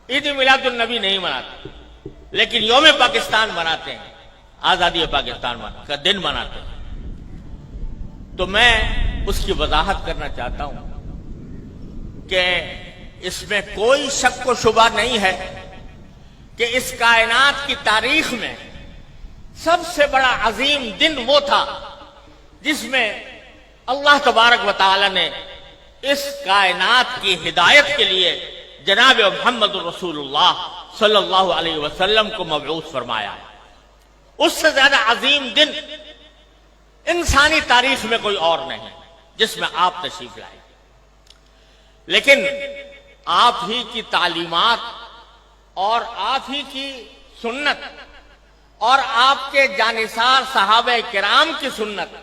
عید میلاد النبی نہیں مناتے، لیکن یوم پاکستان مناتے ہیں، آزادی پاکستان کا دن مناتے ہیں۔ تو میں اس کی وضاحت کرنا چاہتا ہوں کہ اس میں کوئی شک و شبہ نہیں ہے کہ اس کائنات کی تاریخ میں سب سے بڑا عظیم دن وہ تھا جس میں اللہ تبارک و تعالی نے اس کائنات کی ہدایت کے لیے جناب محمد رسول اللہ صلی اللہ علیہ وسلم کو مبعوث فرمایا۔ اس سے زیادہ عظیم دن انسانی تاریخ میں کوئی اور نہیں جس میں آپ تشریف لائے، لیکن آپ ہی کی تعلیمات اور آپ ہی کی سنت اور آپ کے جانثار صحابہ کرام کی سنت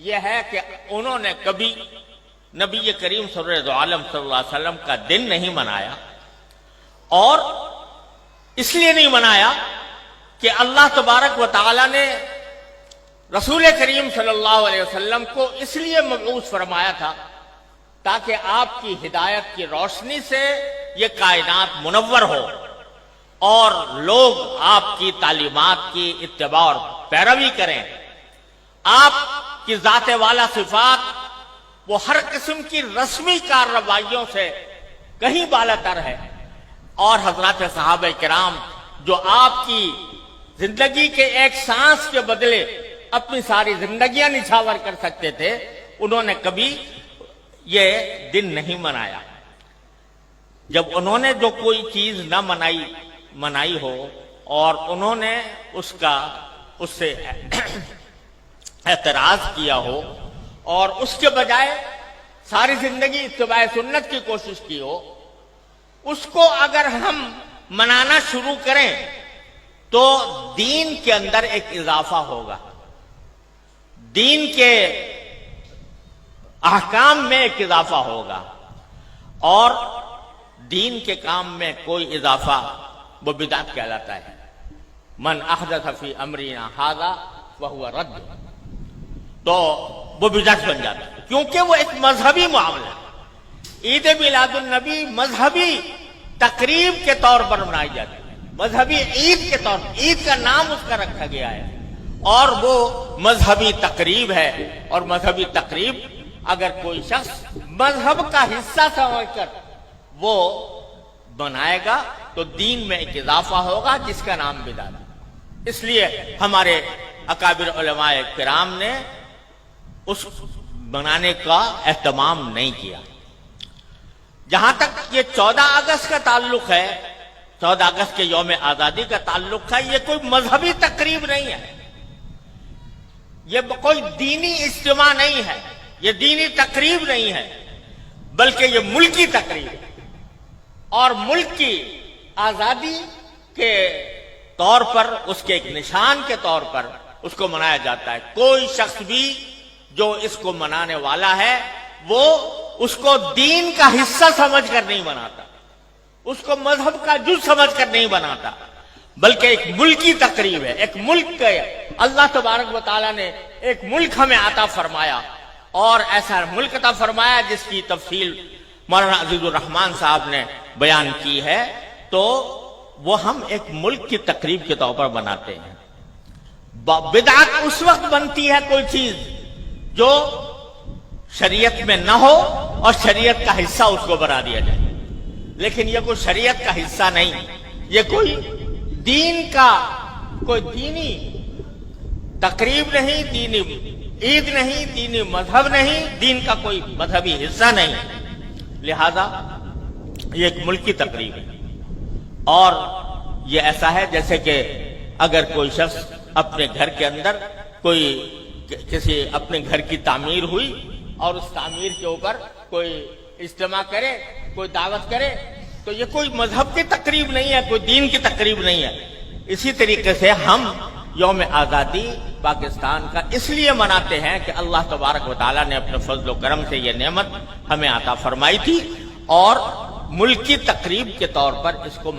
یہ ہے کہ انہوں نے کبھی نبی کریم سرور عالم صلی اللہ علیہ وسلم کا دن نہیں منایا، اور اس لیے نہیں منایا کہ اللہ تبارک و تعالی نے رسول کریم صلی اللہ علیہ وسلم کو اس لیے مبعوث فرمایا تھا تاکہ آپ کی ہدایت کی روشنی سے یہ کائنات منور ہو اور لوگ آپ کی تعلیمات کی اتباع اور پیروی کریں۔ آپ کی ذات والا صفات وہ ہر قسم کی رسمی کارروائیوں سے کہیں بالا تر ہے، اور حضرات صحابہ کرام جو آپ کی زندگی کے ایک سانس کے بدلے اپنی ساری زندگیاں نچھاور کر سکتے تھے، انہوں نے کبھی یہ دن نہیں منایا۔ جب انہوں نے جو کوئی چیز نہ منائی ہو اور انہوں نے اس سے اعتراض کیا ہو اور اس کے بجائے ساری زندگی اتباع سنت کی کوشش کی ہو، اس کو اگر ہم منانا شروع کریں تو دین کے اندر ایک اضافہ ہوگا، دین کے احکام میں ایک اضافہ ہوگا، اور دین کے کام میں کوئی اضافہ وہ بدعت کہلاتا ہے۔ من احدث فی امرنا ھذا فہو رد، تو وہ بدعت بن جاتا ہے کیونکہ وہ ایک مذہبی معاملہ ہے۔ عید میلاد النبی مذہبی تقریب کے طور پر منائی جاتی ہے، مذہبی عید کے طور پر، عید کا نام اس کا رکھا گیا ہے، اور وہ مذہبی تقریب ہے، اور مذہبی تقریب اگر کوئی شخص مذہب کا حصہ سمجھ کر وہ بنائے گا تو دین میں ایک اضافہ ہوگا جس کا نام بدعت ہے۔ اس لیے ہمارے اکابر علماء کرام نے اس بنانے کا اہتمام نہیں کیا۔ جہاں تک یہ 14 اگست کا تعلق ہے، 14 اگست کے یوم آزادی کا تعلق ہے، یہ کوئی مذہبی تقریب نہیں ہے، یہ کوئی دینی اجتماع نہیں ہے، یہ دینی تقریب نہیں ہے، بلکہ یہ ملکی تقریب ہے، اور ملک کی آزادی کے طور پر، اس کے ایک نشان کے طور پر اس کو منایا جاتا ہے۔ کوئی شخص بھی جو اس کو منانے والا ہے وہ اس کو دین کا حصہ سمجھ کر نہیں مناتا، اس کو مذہب کا جز سمجھ کر نہیں بناتا، بلکہ ایک ملکی تقریب ہے۔ ایک ملک کے اللہ تبارک و تعالیٰ نے ایک ملک ہمیں عطا فرمایا، اور ایسا ملک عطا فرمایا جس کی تفصیل مولانا عزیز الرحمان صاحب نے بیان کی ہے، تو وہ ہم ایک ملک کی تقریب کے طور پر بناتے ہیں۔ بدعت اس وقت بنتی ہے کوئی چیز جو شریعت میں نہ ہو اور شریعت کا حصہ اس کو بنا دیا جائے، لیکن یہ کوئی شریعت کا حصہ نہیں، یہ کوئی دین کا کوئی دینی تقریب نہیں، دینی عید نہیں، دینی مذہب نہیں، دین کا کوئی مذہبی حصہ نہیں، لہذا یہ ایک ملکی تقریب ہے۔ اور یہ ایسا ہے جیسے کہ اگر کوئی شخص اپنے گھر کے اندر کسی اپنے گھر کی تعمیر ہوئی اور اس تعمیر کے اوپر کوئی اجتماع کرے، کوئی دعوت کرے، تو یہ کوئی مذہب کی تقریب نہیں ہے، کوئی دین کی تقریب نہیں ہے۔ اسی طریقے سے ہم یوم آزادی پاکستان کا اس لیے مناتے ہیں کہ اللہ تبارک و تعالیٰ نے اپنے فضل و کرم سے یہ نعمت ہمیں عطا فرمائی تھی، اور ملکی تقریب کے طور پر اس کو